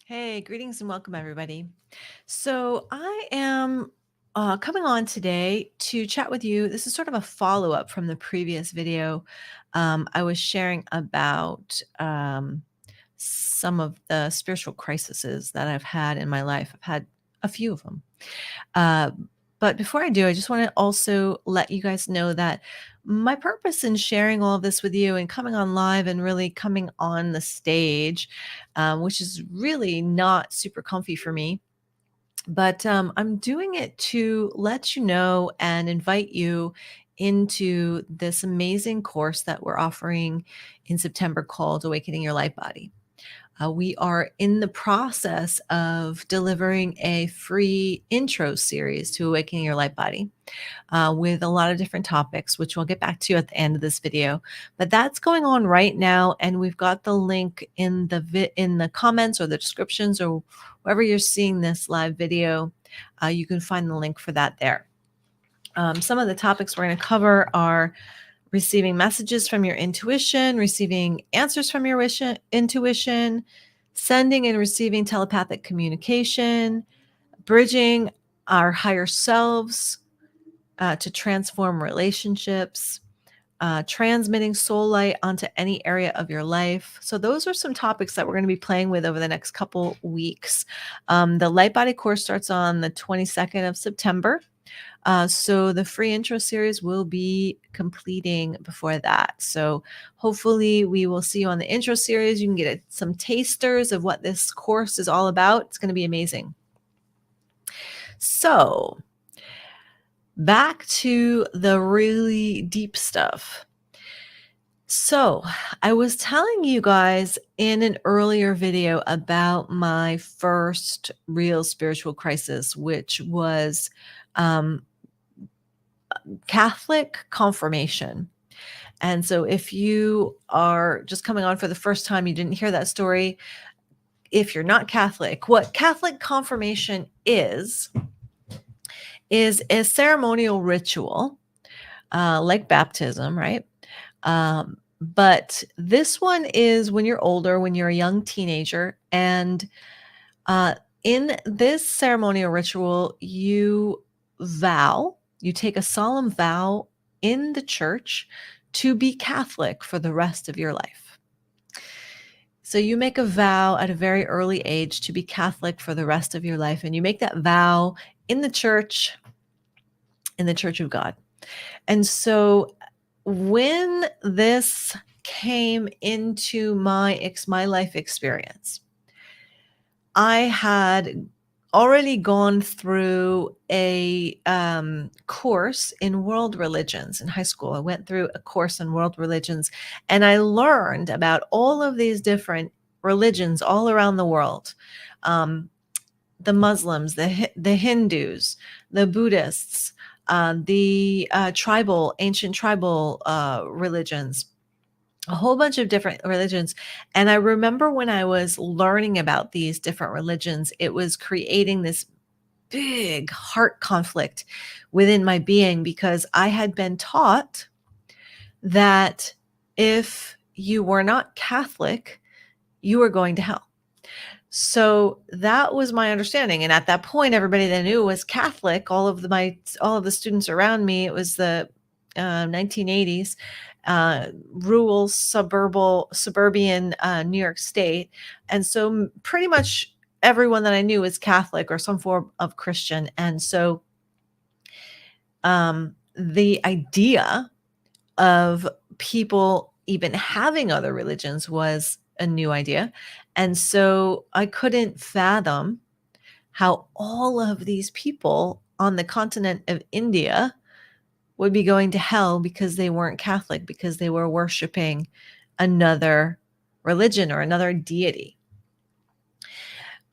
Hey, greetings and welcome, everybody. So, I am coming on today to chat with you. This is sort of a follow up from the previous video. I was sharing about some of the spiritual crises that I've had in my life. I've had a few of them. Uh, but before I do, I just want to also let you guys know that my purpose in sharing all of this with you and coming on live and really coming on the stage, which is really not super comfy for me, but I'm doing it to let you know and invite you into this amazing course that we're offering in September called Awakening Your Light Body. We are in the process of delivering a free intro series to Awakening Your Light Body with a lot of different topics, which we'll get back to at the end of this video. But that's going on right now, and we've got the link in the comments or the descriptions or wherever you're seeing this live video. You can find the link for that there. Some of the topics we're going to cover are receiving messages from your intuition, receiving answers from your intuition, sending and receiving telepathic communication, bridging our higher selves to transform relationships, transmitting soul light onto any area of your life. So, those are some topics that we're going to be playing with over the next couple weeks. The Light Body course starts on the 22nd of September. So the free intro series will be completing before that. So hopefully we will see you on the intro series. You can get some tasters of what this course is all about. It's going to be amazing. So back to the really deep stuff. So I was telling you guys in an earlier video about my first real spiritual crisis, which was Catholic confirmation. And so if you are just coming on for the first time, you didn't hear that story. If you're not Catholic, what Catholic confirmation is a ceremonial ritual, like baptism, right? But this one is when you're older, when you're a young teenager. And in this ceremonial ritual, you take a solemn vow in the church to be Catholic for the rest of your life. So you make a vow at a very early age to be Catholic for the rest of your life, and you make that vow in the church of God. And so when this came into my life experience, I had already gone through a course in world religions in high school. I went through a course in world religions, and I learned about all of these different religions all around the world. The Muslims, the Hindus, the Buddhists, the ancient tribal religions, a whole bunch of different religions. And I remember when I was learning about these different religions, it was creating this big heart conflict within my being, because I had been taught that if you were not Catholic, you were going to hell. So that was my understanding. And at that point, everybody that I knew was Catholic. All of the students around me, it was the 1980s, rural suburban New York State. And so pretty much everyone that I knew was Catholic or some form of Christian. And so the idea of people even having other religions was a new idea. And so I couldn't fathom how all of these people on the continent of India would be going to hell because they weren't Catholic, because they were worshiping another religion or another deity.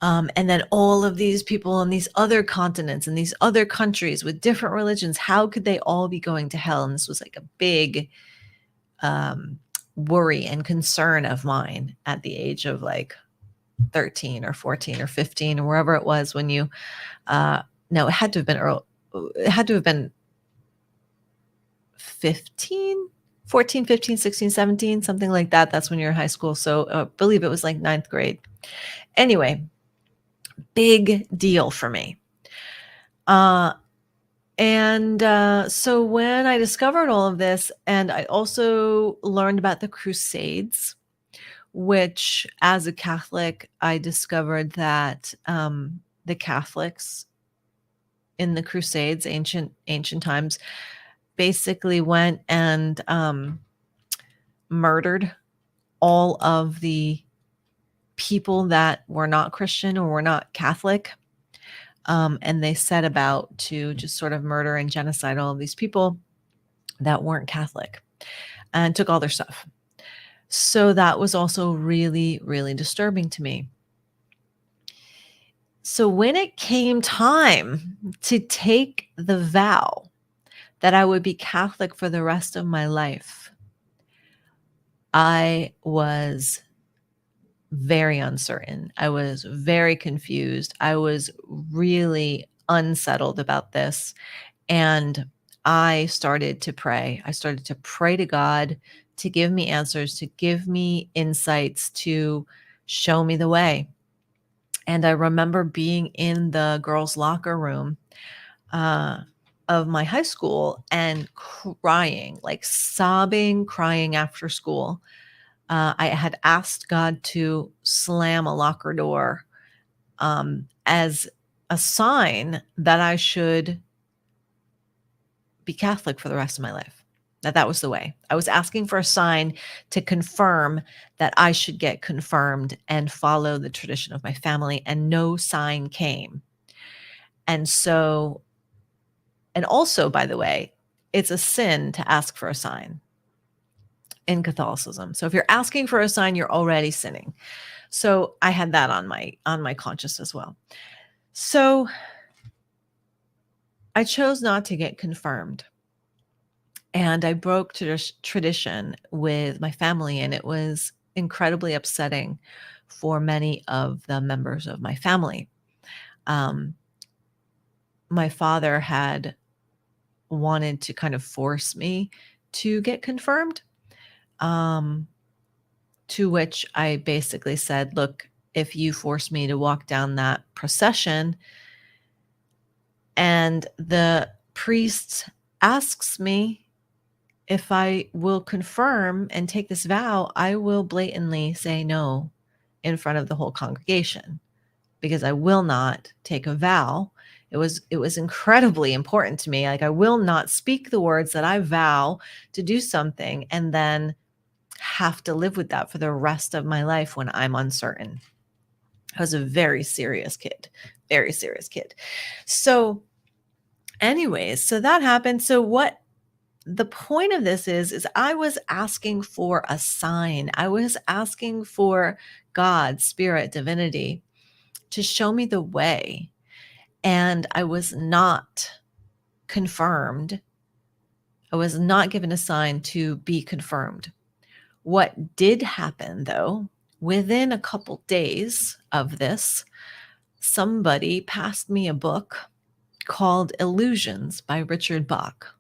And then all of these people on these other continents and these other countries with different religions, how could they all be going to hell? And this was like a big worry and concern of mine at the age of like 13 or 14 or 15 or wherever it was when you no, it had to have been early. It had to have been 15, 14, 15, 16, 17, something like that. That's when you're in high school. So I believe it was like ninth grade. Anyway, Big deal for me. So when I discovered all of this, and I also learned about the Crusades, which as a Catholic, I discovered that the Catholics in the Crusades, ancient times, basically went and murdered all of the people that were not Christian or were not Catholic. And they set about to just sort of murder and genocide all of these people that weren't Catholic and took all their stuff. So that was also really, really disturbing to me. So when it came time to take the vow that I would be Catholic for the rest of my life, I was very uncertain. I was very confused. I was really unsettled about this. And I started to pray. I started to pray to God to give me answers, to give me insights, to show me the way. And I remember being in the girls' locker room of my high school and crying, like sobbing, crying after school. I had asked God to slam a locker door as a sign that I should be Catholic for the rest of my life. That was the way. I was asking for a sign to confirm that I should get confirmed and follow the tradition of my family, and no sign came. And also, by the way, it's a sin to ask for a sign in Catholicism. So if you're asking for a sign, you're already sinning. So I had that on my conscience as well. So I chose not to get confirmed. And I broke tradition with my family, and it was incredibly upsetting for many of the members of my family. My father had wanted to kind of force me to get confirmed, to which I basically said, look, if you force me to walk down that procession and the priest asks me if I will confirm and take this vow, I will blatantly say no in front of the whole congregation, because I will not take a vow. It was incredibly important to me. Like, I will not speak the words that I vow to do something and then have to live with that for the rest of my life when I'm uncertain. I was a very serious kid. So anyways, so that happened. So what the point of this is I was asking for a sign. I was asking for God, spirit, divinity to show me the way. And I was not confirmed. I was not given a sign to be confirmed. What did happen, though, within a couple days of this, somebody passed me a book called Illusions by Richard Bach,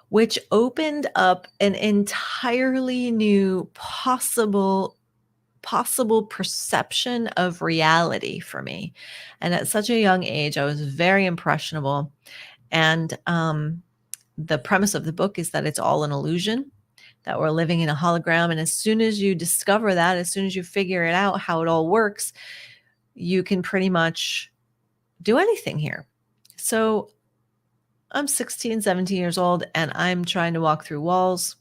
which opened up an entirely new possible perception of reality for me. And at such a young age, I was very impressionable. And the premise of the book is that it's all an illusion, that we're living in a hologram. And as soon as you discover that, as soon as you figure it out, how it all works, you can pretty much do anything here. So I'm 16, 17 years old, and I'm trying to walk through walls,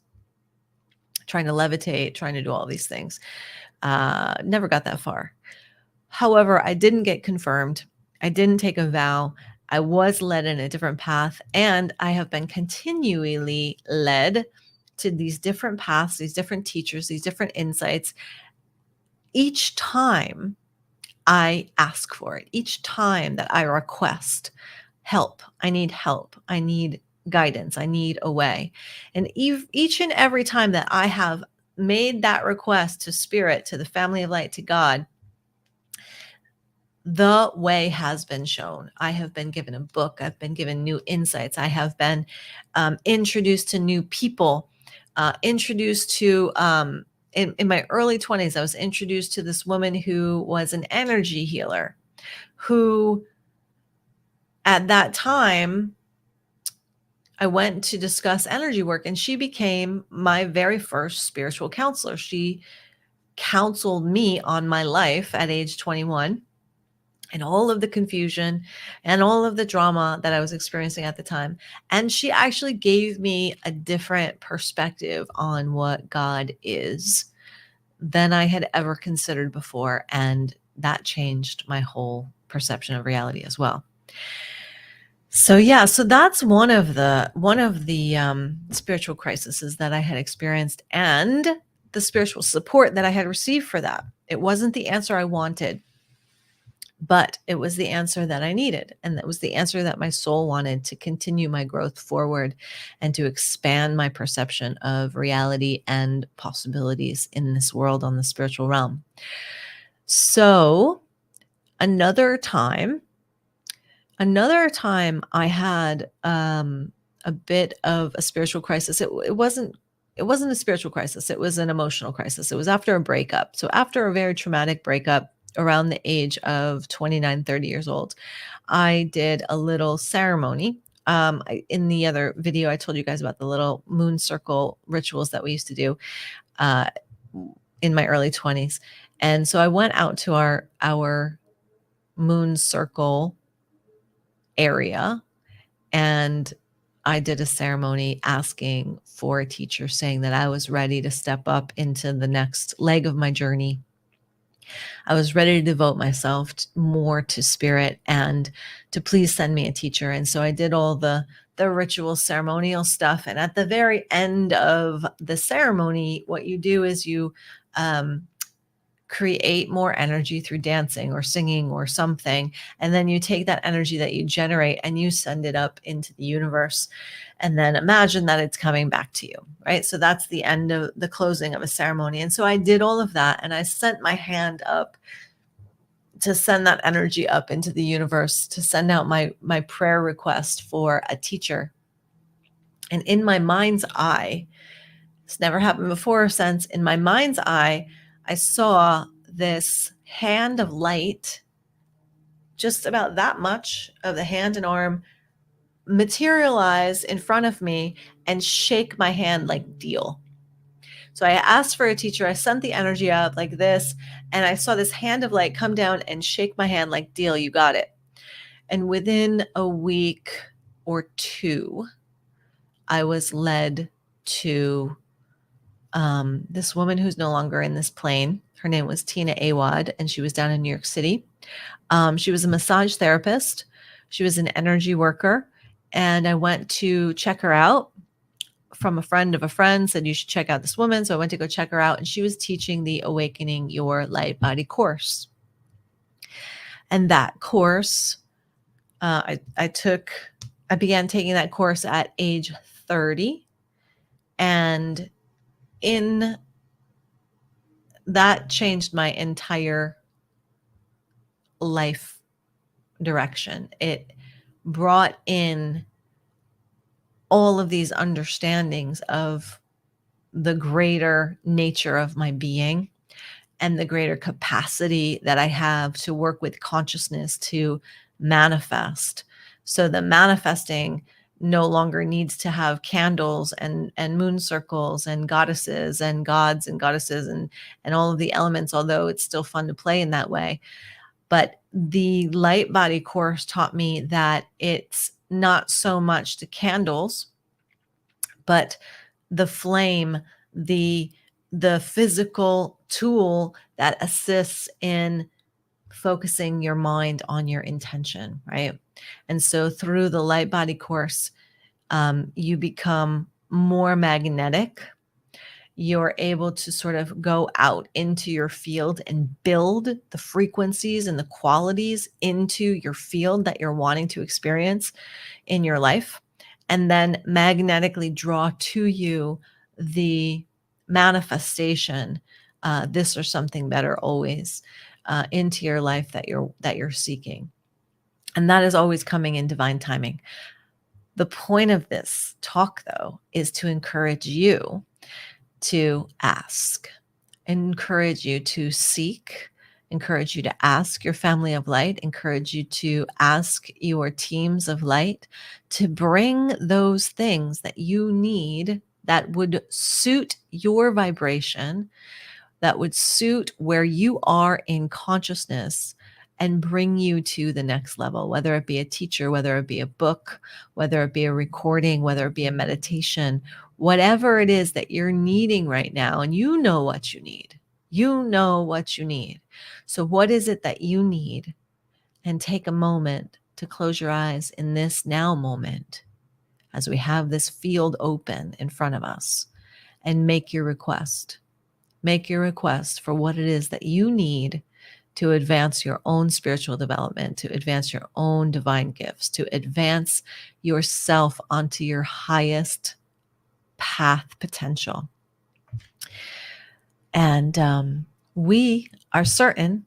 trying to levitate, trying to do all these things. Never got that far. However, I didn't get confirmed. I didn't take a vow. I was led in a different path, and I have been continually led to these different paths, these different teachers, these different insights. Each time I ask for it, each time that I request help, I need guidance, I need a way. And each and every time that I have made that request to spirit, to the family of light, to God, the way has been shown. I have been given a book. I've been given new insights. I have been introduced to new people, introduced to in my early 20s, I was introduced to this woman who was an energy healer, who at that time I went to discuss energy work, and she became my very first spiritual counselor. She counseled me on my life at age 21 and all of the confusion and all of the drama that I was experiencing at the time. And she actually gave me a different perspective on what God is than I had ever considered before. And that changed my whole perception of reality as well. So yeah, so that's one of the spiritual crises that I had experienced, and the spiritual support that I had received for that. It wasn't the answer I wanted, but it was the answer that I needed. And that was the answer that my soul wanted to continue my growth forward and to expand my perception of reality and possibilities in this world on the spiritual realm. So another time I had a bit of a spiritual crisis. It wasn't a spiritual crisis. It was an emotional crisis. It was after a breakup. So after a very traumatic breakup, around the age of 29, 30 years old, I did a little ceremony. In the other video, I told you guys about the little moon circle rituals that we used to do uh, in my early 20s. And so I went out to our moon circle area, and I did a ceremony asking for a teacher, saying that I was ready to step up into the next leg of my journey. I was ready to devote myself more to spirit and to please send me a teacher. And so I did all the ritual ceremonial stuff. And at the very end of the ceremony, what you do is you create more energy through dancing or singing or something. And then you take that energy that you generate and you send it up into the universe. And then imagine that it's coming back to you, right? So that's the end of the closing of a ceremony. And so I did all of that, and I sent my hand up to send that energy up into the universe, to send out my prayer request for a teacher. And in my mind's eye, it's never happened before or since, in my mind's eye, I saw this hand of light, just about that much of the hand and arm, materialize in front of me and shake my hand like deal. So I asked for a teacher. I sent the energy out like this, and I saw this hand of light come down and shake my hand like deal, you got it. And within a week or two, I was led to this woman who's no longer in this plane. Her name was Tina Awad, and she was down in New York City. She was a massage therapist. She was an energy worker. And I went to check her out from a friend of a friend, said you should check out this woman. So I went to go check her out, and she was teaching the Awakening Your Light Body course. And that course, I began taking that course at age 30. And in that changed my entire life direction. It brought in all of these understandings of the greater nature of my being and the greater capacity that I have to work with consciousness to manifest. So the manifesting no longer needs to have candles and moon circles and goddesses and gods and goddesses and all of the elements, although it's still fun to play in that way. But the light body course taught me that it's not so much the candles, but the flame, the physical tool that assists in focusing your mind on your intention, right? And so through the light body course, you become more magnetic. You're able to sort of go out into your field and build the frequencies and the qualities into your field that you're wanting to experience in your life, and then magnetically draw to you the manifestation, this or something better always, into your life that you're seeking. And that is always coming in divine timing. The point of this talk, though, is to encourage you to ask. encourage you to seek, encourage you to ask your family of light, encourage you to ask your teams of light to bring those things that you need that would suit your vibration, that would suit where you are in consciousness and bring you to the next level, whether it be a teacher, whether it be a book, whether it be a recording, whether it be a meditation, whatever it is that you're needing right now. And you know what you need. You know what you need. So, what is it that you need? And take a moment to close your eyes in this now moment as we have this field open in front of us and make your request. Make your request for what it is that you need to advance your own spiritual development, to advance your own divine gifts, to advance yourself onto your highest path potential. And we are certain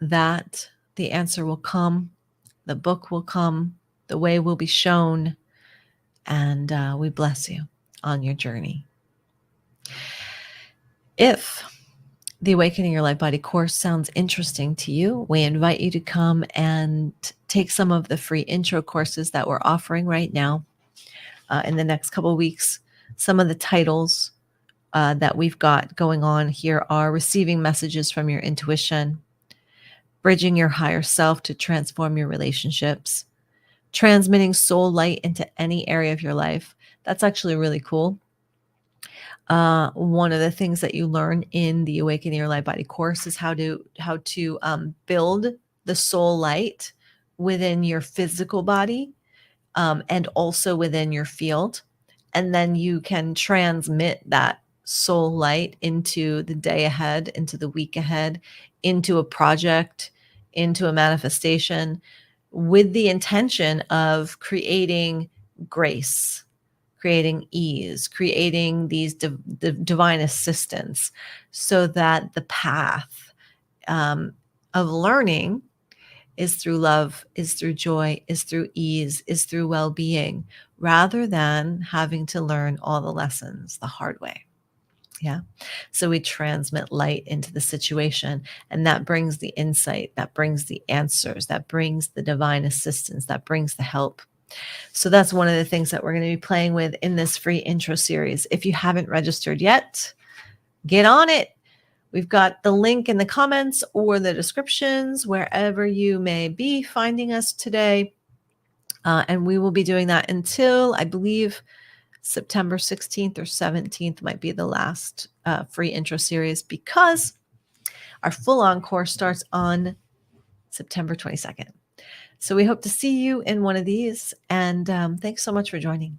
that the answer will come, the book will come, the way will be shown, and we bless you on your journey. If the Awakening Your Light Body course sounds interesting to you, we invite you to come and take some of the free intro courses that we're offering right now in the next couple of weeks. Some of the titles that we've got going on here are Receiving Messages from Your Intuition, Bridging Your Higher Self to Transform Your Relationships, Transmitting Soul Light into Any Area of Your Life. That's actually really cool. One of the things that you learn in the Awakening Your Light Body course is how to build the soul light within your physical body and also within your field. And then you can transmit that soul light into the day ahead, into the week ahead, into a project, into a manifestation with the intention of creating grace, creating ease, creating these divine assistance so that the path of learning is through love, is through joy, is through ease, is through well-being, rather than having to learn all the lessons the hard way. Yeah. So we transmit light into the situation, and that brings the insight, that brings the answers, that brings the divine assistance, that brings the help. So that's one of the things that we're going to be playing with in this free intro series. If you haven't registered yet, get on it. We've got the link in the comments or the descriptions, wherever you may be finding us today. And we will be doing that until, I believe, September 16th or 17th might be the last free intro series, because our full-on course starts on September 22nd. So we hope to see you in one of these. And thanks so much for joining.